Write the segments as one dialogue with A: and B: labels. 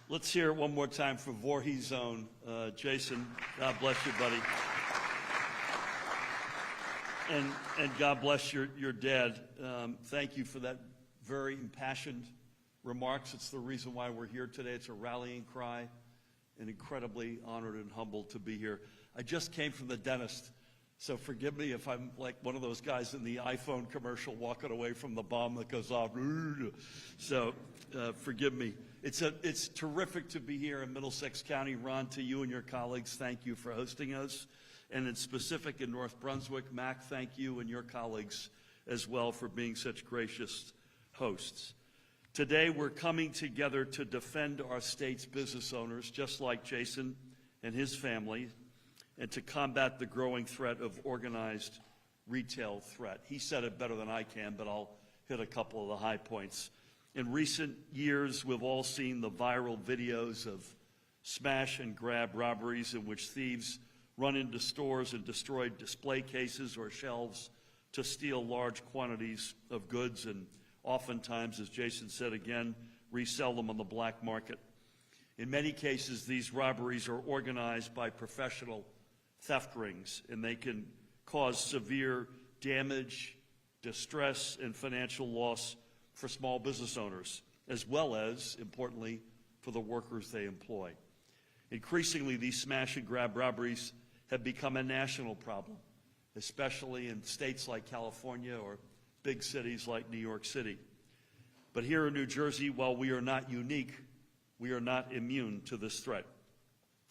A: Let's hear it one more time for Voorhees' own Jason. God bless you, buddy. And God bless your dad. Thank you for that very impassioned remarks. It's the reason why we're here today. It's a rallying cry, and incredibly honored and humbled to be here. I just came from the dentist, so forgive me if I'm like one of those guys in the iPhone commercial walking away from the bomb that goes off. So forgive me. It's terrific to be here in Middlesex County. Ron, to you and your colleagues, thank you for hosting us. And in specific in North Brunswick, Mac, thank you and your colleagues as well for being such gracious hosts. Today we're coming together to defend our state's business owners, just like Jason and his family, and to combat the growing threat of organized retail threat. He said it better than I can, but I'll hit a couple of the high points. In recent years, we've all seen the viral videos of smash and grab robberies in which thieves run into stores and destroy display cases or shelves to steal large quantities of goods and oftentimes, as Jason said again, resell them on the black market. In many cases, these robberies are organized by professional theft rings, and they can cause severe damage, distress, and financial loss for small business owners, as well as, importantly, for the workers they employ. Increasingly, these smash and grab robberies have become a national problem, especially in states like California or big cities like New York City. But here in New Jersey, while we are not unique, we are not immune to this threat.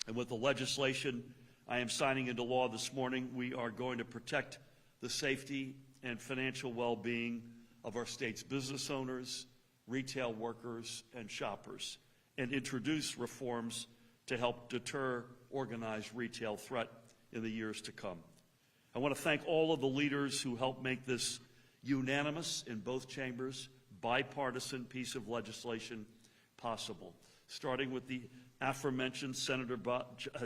A: And with the legislation I am signing into law this morning, we are going to protect the safety and financial well-being of our state's business owners, retail workers, and shoppers, and introduce reforms to help deter organized retail threat in the years to come. I want to thank all of the leaders who helped make this unanimous in both chambers, bipartisan piece of legislation possible, starting with the aforementioned Senator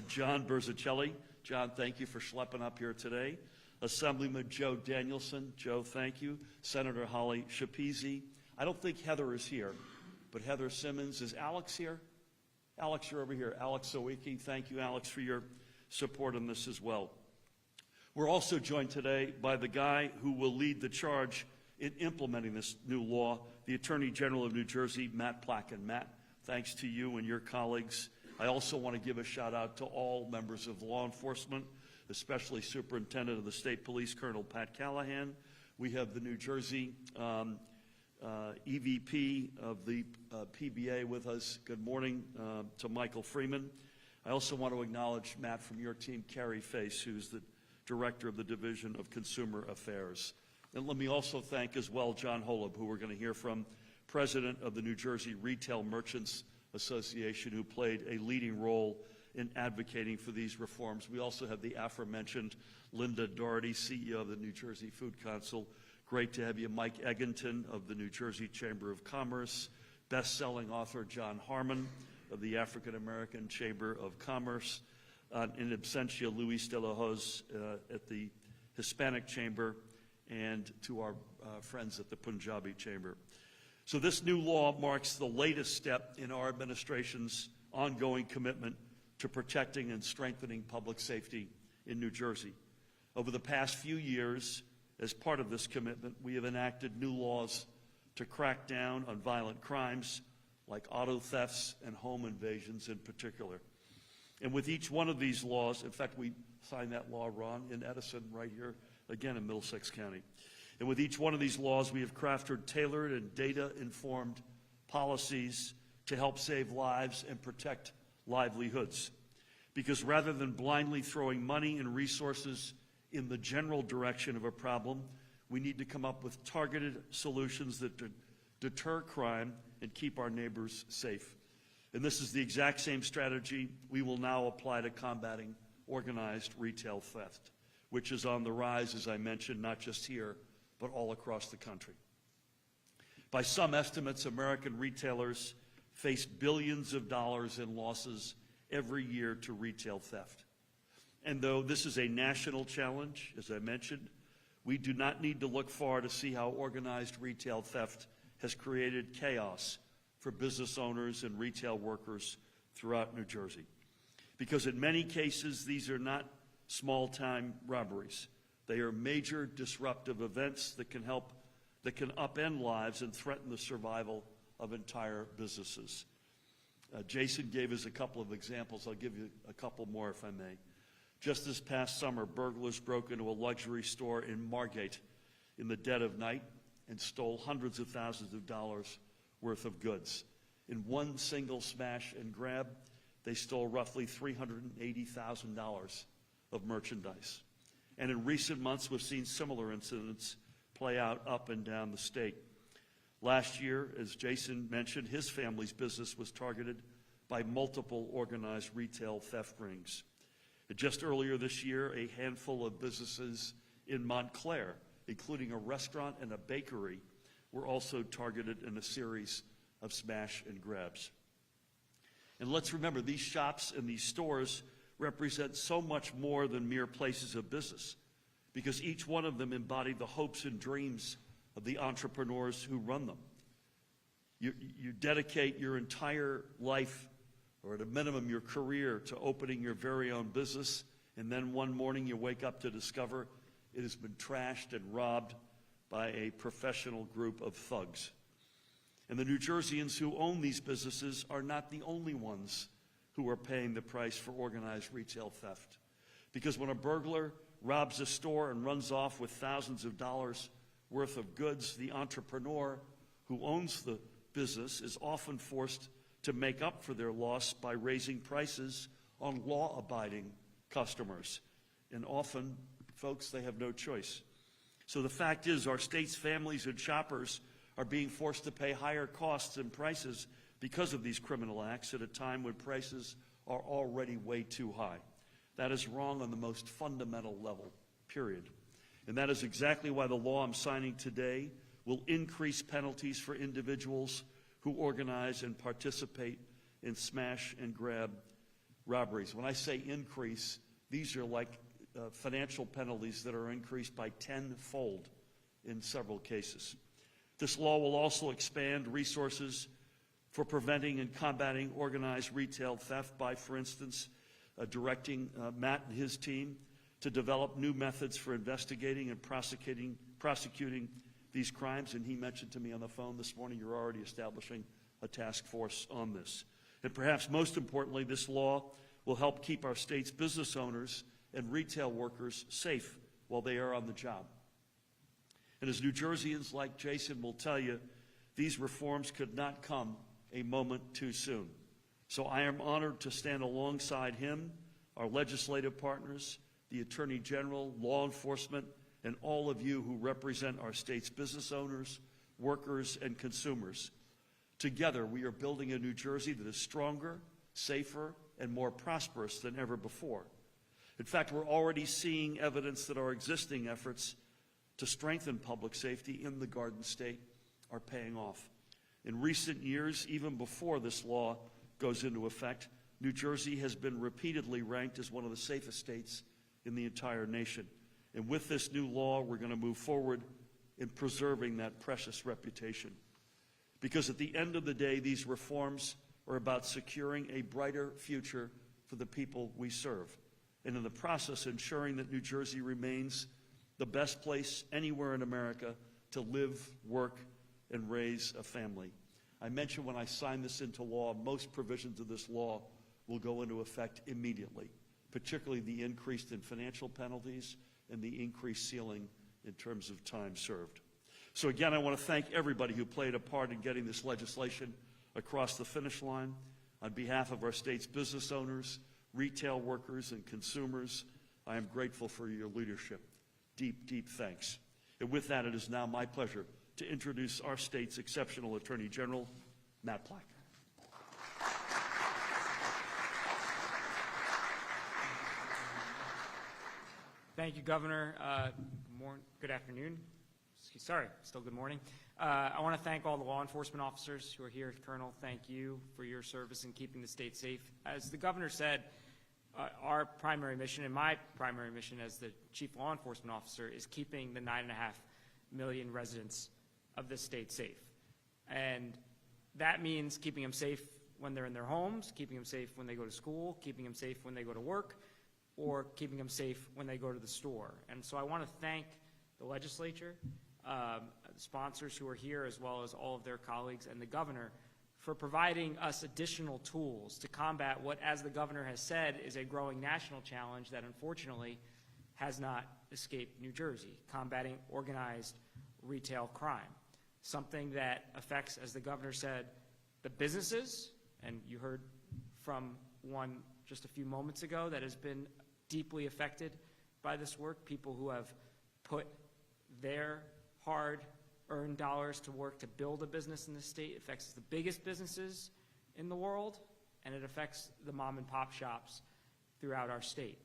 A: John Berzicelli. John, thank you for schlepping up here today. Assemblyman Joe Danielson. Joe, thank you. Senator Holly Schepisi. I don't think Heather is here, but Heather Simmons. Is Alex here? Alex, you're over here. Alex Sawicki. Thank you, Alex, for your support on this as well. We're also joined today by the guy who will lead the charge in implementing this new law, the Attorney General of New Jersey, Matt Plotkin. Matt, thanks to you and your colleagues. I also want to give a shout out to all members of law enforcement, especially Superintendent of the State Police, Colonel Pat Callahan. We have the New Jersey EVP of the PBA with us. Good morning to Michael Freeman. I also want to acknowledge, Matt, from your team, Carrie Face, who's the Director of the Division of Consumer Affairs. And let me also thank as well John Holub, who we're going to hear from, President of the New Jersey Retail Merchants Association, who played a leading role in advocating for these reforms. We also have the aforementioned Linda Doherty, CEO of the New Jersey Food Council. Great to have you. Mike Egginton of the New Jersey Chamber of Commerce, best-selling author John Harmon of the African American Chamber of Commerce, in absentia Luis de la Hoz at the Hispanic Chamber, and to our friends at the Punjabi Chamber. So this new law marks the latest step in our administration's ongoing commitment to protecting and strengthening public safety in New Jersey. Over the past few years, as part of this commitment, we have enacted new laws to crack down on violent crimes like auto thefts and home invasions in particular. And with each one of these laws, in fact, we signed that law, Ron, in Edison right here, again in Middlesex County. And with each one of these laws, we have crafted tailored and data-informed policies to help save lives and protect livelihoods. Because rather than blindly throwing money and resources in the general direction of a problem, we need to come up with targeted solutions that deter crime and keep our neighbors safe. And this is the exact same strategy we will now apply to combating organized retail theft, which is on the rise, as I mentioned, not just here, but all across the country. By some estimates, American retailers face billions of dollars in losses every year to retail theft. And though this is a national challenge, as I mentioned, we do not need to look far to see how organized retail theft has created chaos for business owners and retail workers throughout New Jersey. Because in many cases, these are not small-time robberies. They are major disruptive events that can upend lives and threaten the survival of entire businesses. Jason gave us a couple of examples. I'll give you a couple more if I may. Just this past summer, burglars broke into a luxury store in Margate in the dead of night and stole hundreds of thousands of dollars worth of goods. In one single smash and grab, they stole roughly $380,000 of merchandise. And in recent months, we've seen similar incidents play out up and down the state. Last year, as Jason mentioned, his family's business was targeted by multiple organized retail theft rings. And just earlier this year, a handful of businesses in Montclair, including a restaurant and a bakery, were also targeted in a series of smash and grabs. And let's remember, these shops and these stores represent so much more than mere places of business, because each one of them embody the hopes and dreams of the entrepreneurs who run them. You dedicate your entire life, or at a minimum your career, to opening your very own business, and then one morning you wake up to discover it has been trashed and robbed by a professional group of thugs. And the New Jerseyans who own these businesses are not the only ones who are paying the price for organized retail theft. Because when a burglar robs a store and runs off with thousands of dollars worth of goods, the entrepreneur who owns the business is often forced to make up for their loss by raising prices on law-abiding customers. And often, folks, they have no choice. So the fact is, our state's families and shoppers are being forced to pay higher costs and prices because of these criminal acts at a time when prices are already way too high. That is wrong on the most fundamental level, period. And that is exactly why the law I'm signing today will increase penalties for individuals who organize and participate in smash and grab robberies. When I say increase, these are like financial penalties that are increased by tenfold in several cases. This law will also expand resources for preventing and combating organized retail theft by, for instance, directing Matt and his team to develop new methods for investigating and prosecuting these crimes. And he mentioned to me on the phone this morning, you're already establishing a task force on this. And perhaps most importantly, this law will help keep our state's business owners and retail workers safe while they are on the job. And as New Jerseyans like Jason will tell you, these reforms could not come a moment too soon. So I am honored to stand alongside him, our legislative partners, the Attorney General, law enforcement, and all of you who represent our state's business owners, workers, and consumers. Together, we are building a New Jersey that is stronger, safer, and more prosperous than ever before. In fact, we're already seeing evidence that our existing efforts to strengthen public safety in the Garden State are paying off. In recent years, even before this law goes into effect, New Jersey has been repeatedly ranked as one of the safest states in the entire nation. And with this new law, we're going to move forward in preserving that precious reputation. Because at the end of the day, these reforms are about securing a brighter future for the people we serve, and in the process ensuring that New Jersey remains the best place anywhere in America to live, work, and raise a family. I mentioned when I signed this into law, most provisions of this law will go into effect immediately, particularly the increase in financial penalties and the increased ceiling in terms of time served. So again, I want to thank everybody who played a part in getting this legislation across the finish line. On behalf of our state's business owners, retail workers, and consumers, I am grateful for your leadership. Deep, deep thanks. And with that, it is now my pleasure to introduce our state's exceptional Attorney General, Matt Black.
B: Thank you, Governor. Good afternoon. Sorry, still good morning. I want to thank all the law enforcement officers who are here. Colonel, thank you for your service in keeping the state safe. As the Governor said, our primary mission and my primary mission as the Chief Law Enforcement Officer is keeping the 9.5 million residents of this state safe. And that means keeping them safe when they're in their homes, keeping them safe when they go to school, keeping them safe when they go to work, or keeping them safe when they go to the store. And so I want to thank the legislature, the sponsors who are here, as well as all of their colleagues, and the governor for providing us additional tools to combat what, as the governor has said, is a growing national challenge that unfortunately has not escaped New Jersey, combating organized retail crime, something that affects, as the governor said, the businesses, and you heard from one just a few moments ago that has been deeply affected by this work, people who have put their hard-earned dollars to work to build a business in the state. It affects the biggest businesses in the world, and it affects the mom-and-pop shops throughout our state.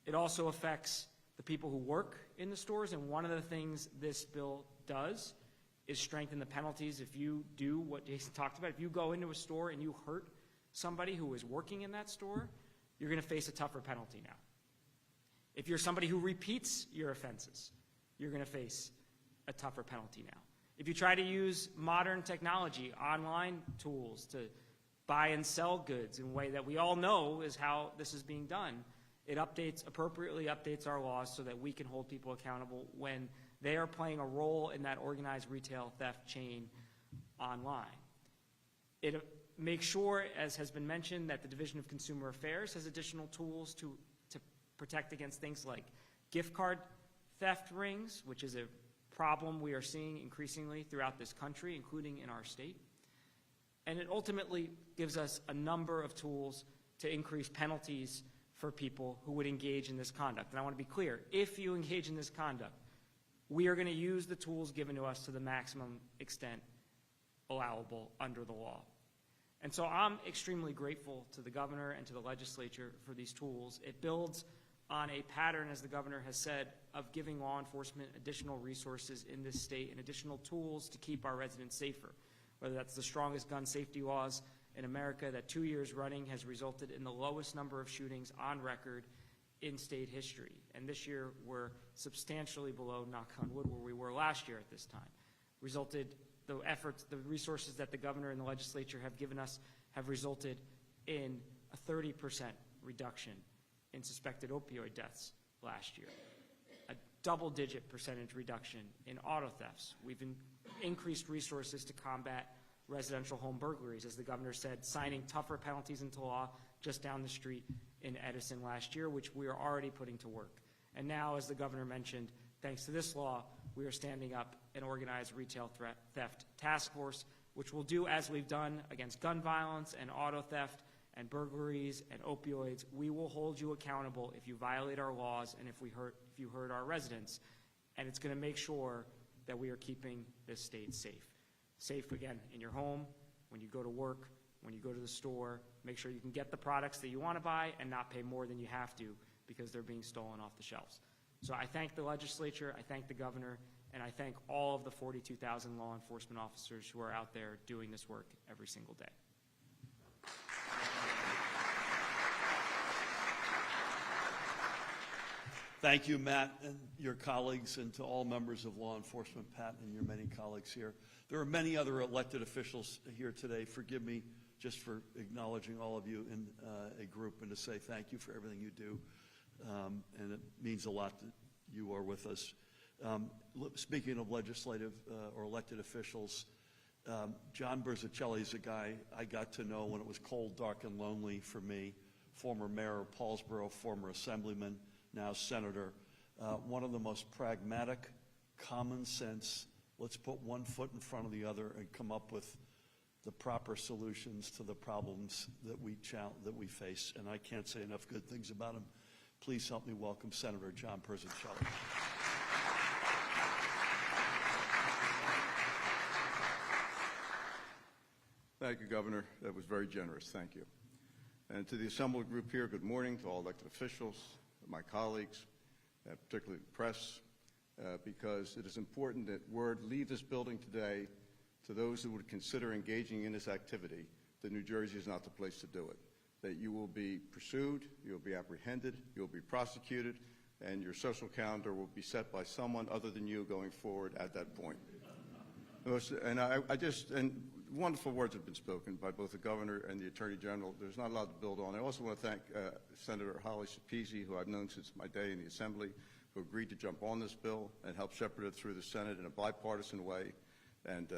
B: It also affects the people who work in the stores, and one of the things this bill does is strengthen the penalties if you do what Jason talked about. If you go into a store and you hurt somebody who is working in that store, you're going to face a tougher penalty now. If you're somebody who repeats your offenses, you're going to face a tougher penalty now. If you try to use modern technology, online tools to buy and sell goods in a way that we all know is how this is being done, it appropriately updates our laws so that we can hold people accountable when they are playing a role in that organized retail theft chain online. It makes sure, as has been mentioned, that the Division of Consumer Affairs has additional tools to protect against things like gift card theft rings, which is a problem we are seeing increasingly throughout this country, including in our state. And it ultimately gives us a number of tools to increase penalties for people who would engage in this conduct. And I want to be clear, if you engage in this conduct, we are going to use the tools given to us to the maximum extent allowable under the law. And so I'm extremely grateful to the governor and to the legislature for these tools. It builds on a pattern, as the governor has said, of giving law enforcement additional resources in this state and additional tools to keep our residents safer, whether that's the strongest gun safety laws in America that 2 years running has resulted in the lowest number of shootings on record in state history. And this year we're substantially below, knock on wood, where we were last year at this time. The efforts, the resources that the governor and the legislature have given us have resulted in a 30% reduction in suspected opioid deaths last year, a double-digit percentage reduction in auto thefts. We've increased resources to combat residential home burglaries, as the governor said, signing tougher penalties into law just down the street in Edison last year, which we are already putting to work. And now, as the governor mentioned, thanks to this law, we are standing up an organized retail theft task force, which will do as we've done against gun violence and auto theft and burglaries and opioids. We will hold you accountable if you violate our laws and if you hurt our residents. And it's going to make sure that we are keeping this state safe. Safe, again, in your home, when you go to work, when you go to the store. Make sure you can get the products that you want to buy and not pay more than you have to because they're being stolen off the shelves. So I thank the legislature, I thank the governor, and I thank all of the 42,000 law enforcement officers who are out there doing this work every single day.
A: Thank you, Matt, and your colleagues, and to all members of law enforcement, Pat, and your many colleagues here. There are many other elected officials here today. Forgive me just for acknowledging all of you in a group and to say thank you for everything you do. And it means a lot that you are with us. Speaking of legislative or elected officials, John Berzicelli is a guy I got to know when it was cold, dark, and lonely for me. Former mayor of Paulsboro, former assemblyman, now senator. One of the most pragmatic, common sense, let's put one foot in front of the other and come up with the proper solutions to the problems that we face. And I can't say enough good things about him. Please help me welcome Senator John Berzicelli.
C: Thank you, Governor. That was very generous. Thank you. And to the assembled group here, good morning to all elected officials, my colleagues, particularly the press, because it is important that word leave this building today to those who would consider engaging in this activity that New Jersey is not the place to do it. That you will be pursued, you will be apprehended, you will be prosecuted, and your social calendar will be set by someone other than you going forward at that point. And wonderful words have been spoken by both the governor and the attorney general. There's not a lot to build on. I also want to thank Senator Holly Sapese, who I've known since my day in the Assembly, who agreed to jump on this bill and help shepherd it through the Senate in a bipartisan way and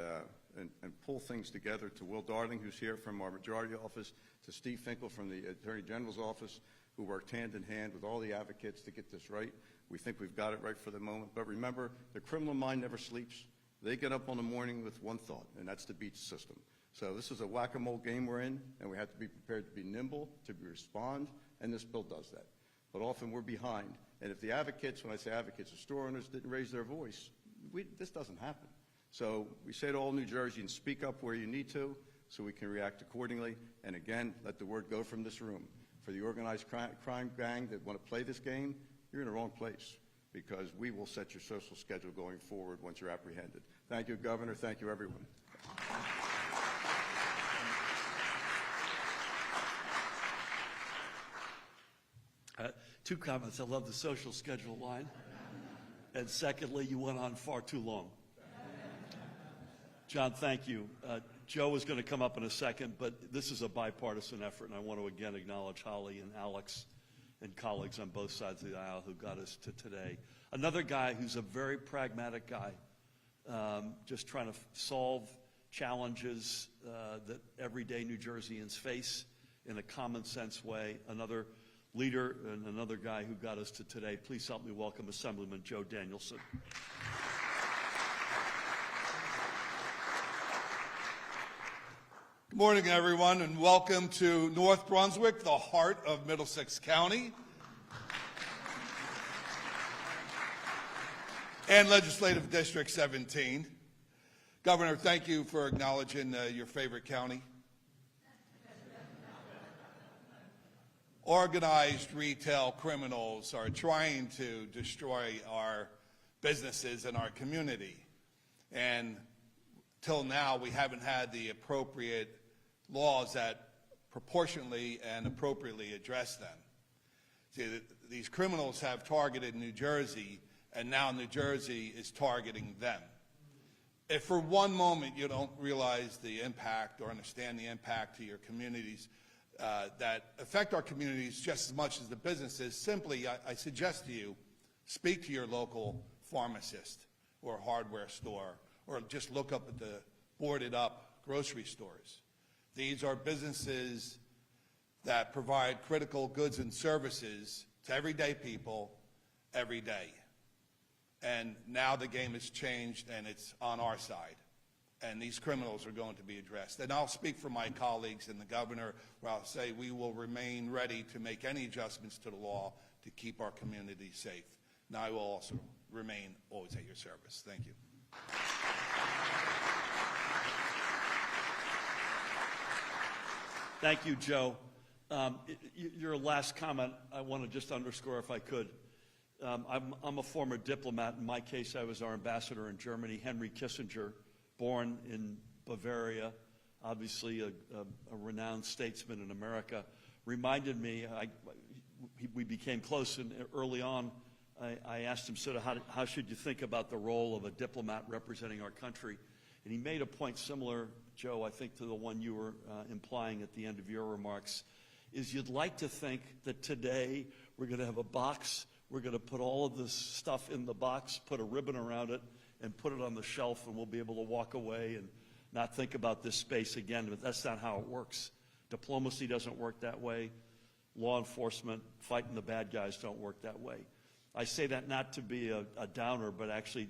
C: pull things together, to Will Darling, who's here from our majority office, to Steve Finkel from the Attorney General's office, who worked hand in hand with all the advocates to get this right. We think we've got it right for the moment. But remember, the criminal mind never sleeps. They get up in the morning with one thought, and that's to beat the system. So this is a whack-a-mole game we're in, and we have to be prepared to be nimble, to respond, and this bill does that. But often we're behind. And if the advocates, when I say advocates, the store owners didn't raise their voice, this doesn't happen. So we say to all New Jerseyans, speak up where you need to so we can react accordingly. And again, let the word go from this room. For the organized crime gang that want to play this game, you're in the wrong place, because we will set your social schedule going forward once you're apprehended. Thank you, Governor. Thank you, everyone.
A: Two comments. I love the social schedule line. And secondly, you went on far too long. John, thank you. Joe is going to come up in a second, but this is a bipartisan effort, and I want to again acknowledge Holly and Alex and colleagues on both sides of the aisle who got us to today. Another guy who's a very pragmatic guy, just trying to solve challenges that everyday New Jerseyans face in a common sense way. Another leader and another guy who got us to today. Please help me welcome Assemblyman Joe Danielson.
D: Good morning, everyone, and welcome to North Brunswick, the heart of Middlesex County, and Legislative District 17. Governor, thank you for acknowledging your favorite county. Organized retail criminals are trying to destroy our businesses and our community. And till now, we haven't had the appropriate laws that proportionately and appropriately address them. See, these criminals have targeted New Jersey, and now New Jersey is targeting them. If for one moment you don't realize the impact or understand the impact to your communities that affect our communities just as much as the businesses, simply I suggest to you, speak to your local pharmacist or hardware store, or just look up at the boarded up grocery stores. These are businesses that provide critical goods and services to everyday people every day. And now the game has changed, and it's on our side. And these criminals are going to be addressed. And I'll speak for my colleagues and the governor, where I'll say we will remain ready to make any adjustments to the law to keep our community safe. And I will also remain always at your service. Thank you.
A: Thank you, Joe. Your last comment, I want to just underscore, if I could. I'm a former diplomat. In my case, I was our ambassador in Germany. Henry Kissinger, born in Bavaria, obviously a renowned statesman in America, reminded me, we became close, and early on, I asked him, sort of, how should you think about the role of a diplomat representing our country? And he made a point similar, Joe, I think, to the one you were implying at the end of your remarks, is you'd like to think that today we're going to have a box, we're going to put all of this stuff in the box, put a ribbon around it, and put it on the shelf, and we'll be able to walk away and not think about this space again. But that's not how it works. Diplomacy doesn't work that way. Law enforcement, fighting the bad guys don't work that way. I say that not to be a downer, but actually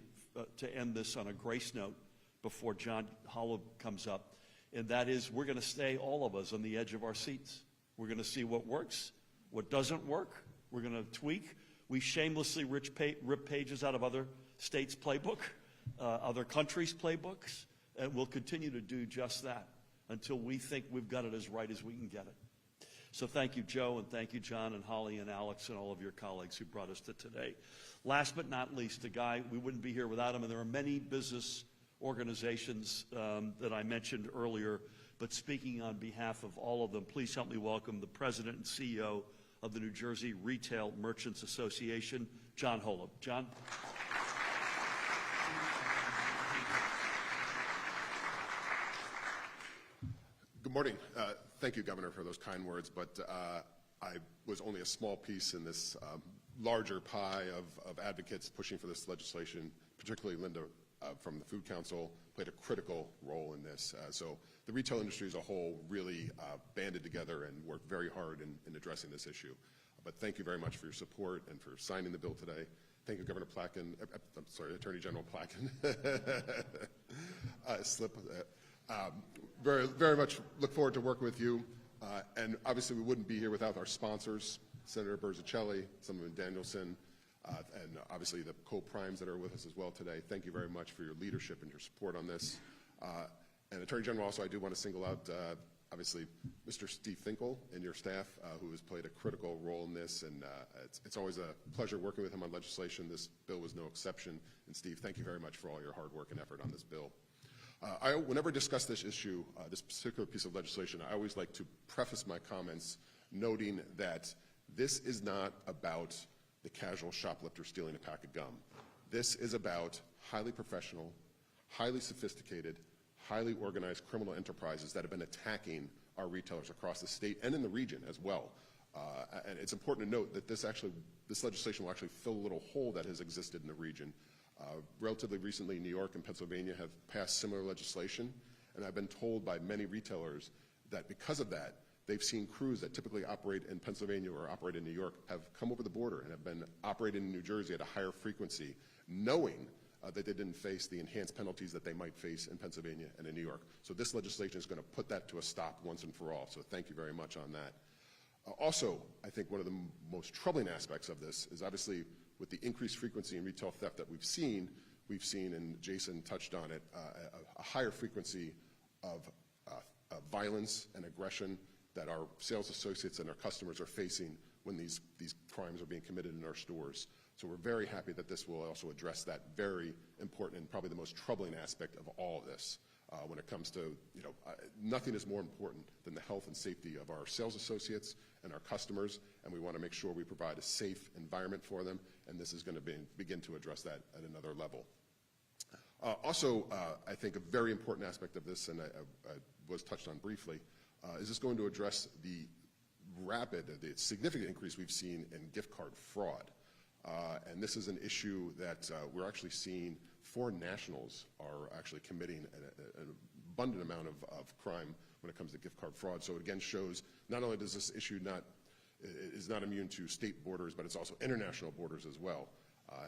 A: to end this on a grace note before John Hollow comes up, and that is we're going to stay, all of us, on the edge of our seats. We're going to see what works, what doesn't work. We're going to tweak. We shamelessly rip pages out of other states' playbook, other countries' playbooks, and we'll continue to do just that until we think we've got it as right as we can get it. So thank you, Joe, and thank you, John and Holly and Alex and all of your colleagues who brought us to today. Last but not least, a guy, we wouldn't be here without him, and there are many business organizations that I mentioned earlier, but speaking on behalf of all of them, please help me welcome the President and CEO of the New Jersey Retail Merchants Association, John Holub. John?
E: Morning. Thank you, Governor, for those kind words, but I was only a small piece in this larger pie of advocates pushing for this legislation, particularly Linda from the Food Council played a critical role in this. So the retail industry as a whole really banded together and worked very hard in addressing this issue. But thank you very much for your support and for signing the bill today. Thank you, Governor Placken. I'm sorry, Attorney General Placken. Very much look forward to working with you. And obviously we wouldn't be here without our sponsors, Senator Berzicelli, Senator Danielson, and obviously the co-primes that are with us as well today. Thank you very much for your leadership and your support on this. And Attorney General, also I do want to single out obviously Mr. Steve Finkel and your staff who has played a critical role in this, and it's always a pleasure working with him on legislation. This bill was no exception. And Steve, thank you very much for all your hard work and effort on this bill. Whenever I discuss this issue, this particular piece of legislation, I always like to preface my comments noting that this is not about the casual shoplifter stealing a pack of gum. This is about highly professional, highly sophisticated, highly organized criminal enterprises that have been attacking our retailers across the state and in the region as well. And it's important to note that this legislation will actually fill a little hole that has existed in the region. Relatively recently, New York and Pennsylvania have passed similar legislation, and I've been told by many retailers that because of that, they've seen crews that typically operate in Pennsylvania or operate in New York have come over the border and have been operating in New Jersey at a higher frequency, knowing that they didn't face the enhanced penalties that they might face in Pennsylvania and in New York. So this legislation is going to put that to a stop once and for all. So thank you very much on that. Also, I think one of the most troubling aspects of this is obviously with the increased frequency in retail theft that we've seen, and Jason touched on it, a higher frequency of violence and aggression that our sales associates and our customers are facing when these crimes are being committed in our stores. So we're very happy that this will also address that very important and probably the most troubling aspect of all of this. When it comes to, nothing is more important than the health and safety of our sales associates and our customers, and we want to make sure we provide a safe environment for them, and this is going to begin to address that at another level. Also, I think a very important aspect of this, and I was touched on briefly, is this going to address the significant increase we've seen in gift card fraud. And this is an issue that we're actually seeing foreign nationals are actually committing an abundant amount of crime when it comes to gift card fraud. So it again shows not only does this issue is not immune to state borders, but it's also international borders as well.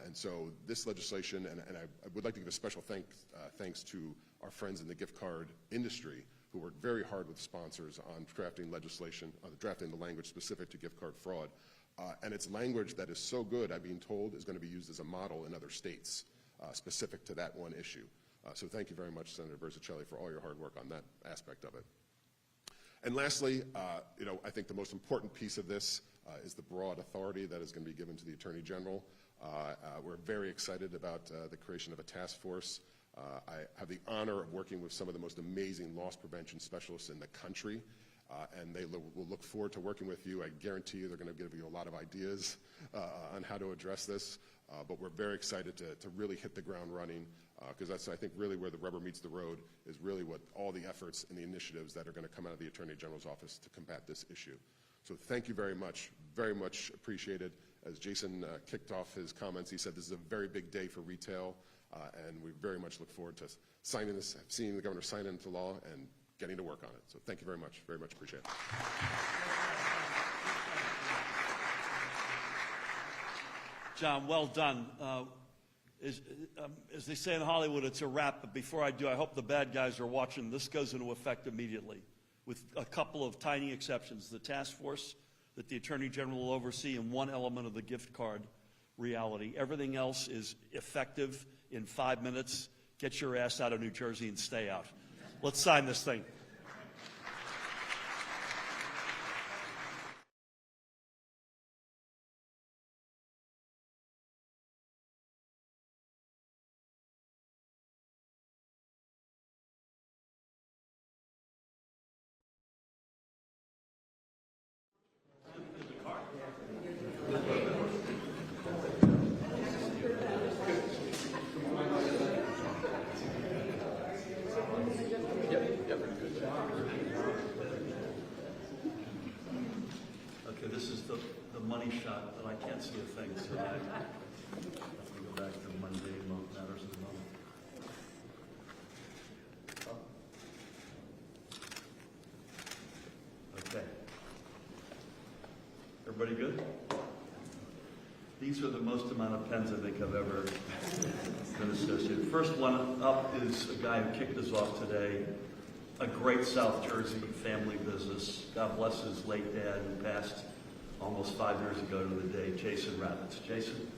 E: And so this legislation, and I would like to give a special thanks to our friends in the gift card industry who worked very hard with sponsors on drafting legislation, drafting the language specific to gift card fraud. And it's language that is so good, I'm being told, is going to be used as a model in other states specific to that one issue. So thank you very much, Senator Berzicelli, for all your hard work on that aspect of it. And lastly, I think the most important piece of this is the broad authority that is going to be given to the Attorney General. We're very excited about the creation of a task force. I have the honor of working with some of the most amazing loss prevention specialists in the country. And they will look forward to working with you. I guarantee you they're going to give you a lot of ideas on how to address this. But we're very excited to really hit the ground running because that's, I think, really where the rubber meets the road is really what all the efforts and the initiatives that are going to come out of the Attorney General's office to combat this issue. So thank you very much appreciated. As Jason kicked off his comments, he said this is a very big day for retail, and we very much look forward to seeing the governor sign into law and getting to work on it. So thank you very much appreciate it.
A: John, well done. As they say in Hollywood, it's a wrap, but before I do, I hope the bad guys are watching. This goes into effect immediately, with a couple of tiny exceptions. The task force that the Attorney General will oversee and one element of the gift card reality. Everything else is effective in 5 minutes. Get your ass out of New Jersey and stay out. Let's sign this thing. money shot, but I can't see a thing, so I have to go back to Monday, matters of the moment. Okay. Everybody good? These are the most amount of pens I think I've ever been associated. First one up is a guy who kicked us off today, a great South Jersey family business. God bless his late dad who passed almost 5 years ago to the day, Jason Rabbits. Jason?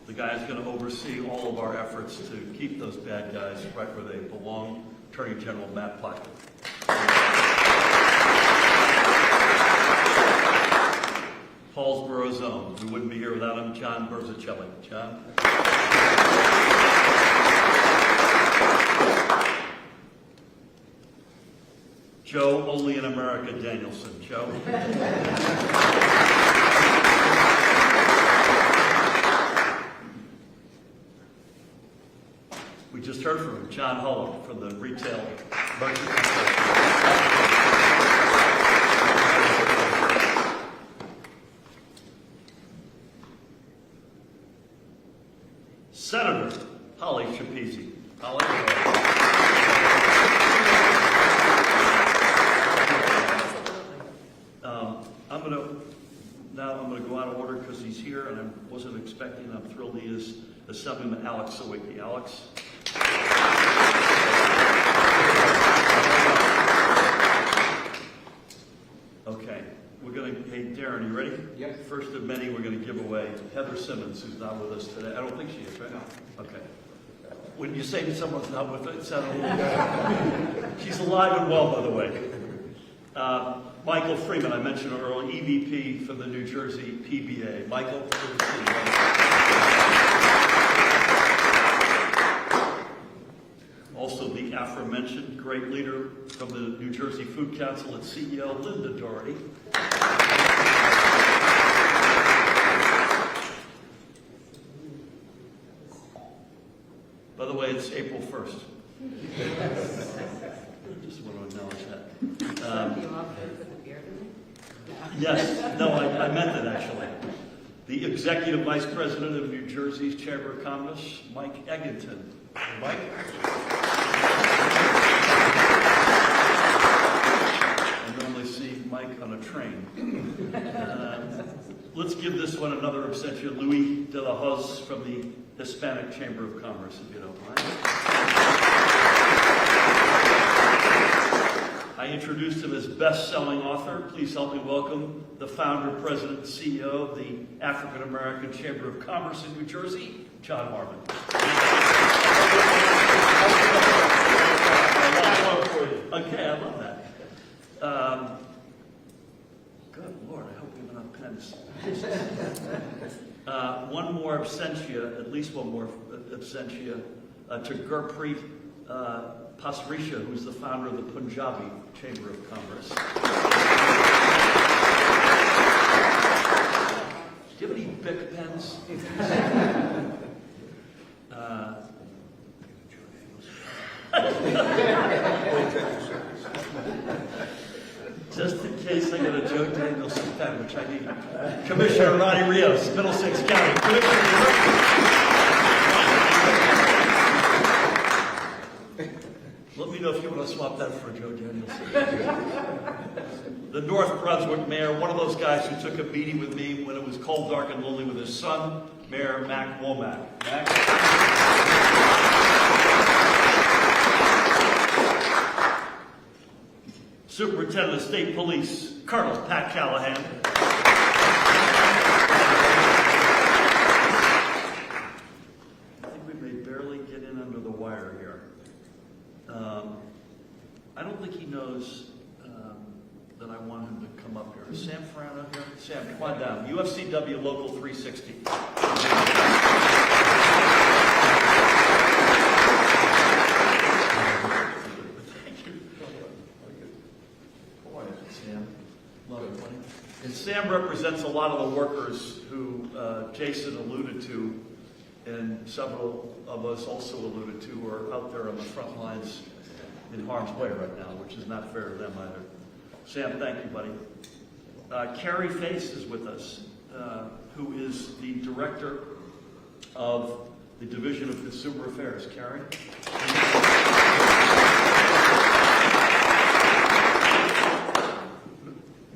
A: The guy is going to oversee all of our efforts to keep those bad guys right where they belong. Attorney General Matt Plackett. Paulsboro's own. We wouldn't be here without him. John Berzacelli. John? Joe, only in America, Danielson. Joe? We just heard from John Hull from the Retail Merchant Association. Senator Holly Schapese. Holly. I'm going to go out of order because he's here, and I wasn't expecting. I'm thrilled he is. Assemblyman Alex Sawicki. Alex. Okay, we're going to, hey Darren, you ready?
F: Yep.
A: First of many, we're going to give away Heather Simmons, who's not with us today. I don't think she is, right? No. Okay. When you say someone's not with us, it sounds a little she's alive and well, by the way. Michael Freeman, I mentioned earlier, EVP for the New Jersey PBA. Michael, good to see you. Also, the aforementioned great leader from the New Jersey Food Council and CEO, Linda Doherty. By the way, it's April 1st. Just want to acknowledge that. Yes, no, I meant it actually. The Executive Vice President of New Jersey's Chamber of Commerce, Mike Eggington. Mike? I normally see Mike on a train. Let's give this one another absentia. Louis de la Hoz from the Hispanic Chamber of Commerce, if you don't mind. I introduced him as best-selling author. Please help me welcome the founder, president, and CEO of the African American Chamber of Commerce in New Jersey, John Marvin. Okay, I love that. Good Lord, I hope we have enough pens. One more absentia, at least one more absentia, to Gurpreet Pasrisha, who's the founder of the Punjabi Chamber of Commerce. Do you have any Bic pens? Just in case I get a Joe Danielson pen, which I need. Commissioner Ronnie Rios, Middlesex County. Let me know if you want to swap that for a Joe Danielson. The North Brunswick mayor, one of those guys who took a meeting with me when it was cold, dark, and lonely with his son, Mayor Mac Womack. Mac? Superintendent of State Police, Colonel Pat Callahan. I think we may barely get in under the wire here. I don't think he knows that I want him to come up here. Is Sam Farano here? Sam, come on down. UFCW Local 360. And Sam represents a lot of the workers who Jason alluded to and several of us also alluded to, are out there on the front lines in harm's way right now, which is not fair to them either. Sam, thank you, buddy. Carrie Face is with us, who is the Director of the Division of Consumer Affairs. Carrie?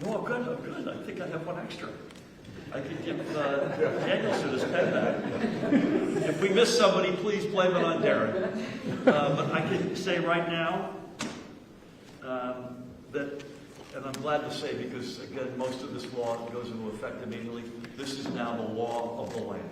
A: No, I'm good. I think I have one extra. I could give Danielson his pen back. If we miss somebody, please blame it on Darren. But I can say right now that, and I'm glad to say, because again, most of this law goes into effect immediately, this is now the law of the land.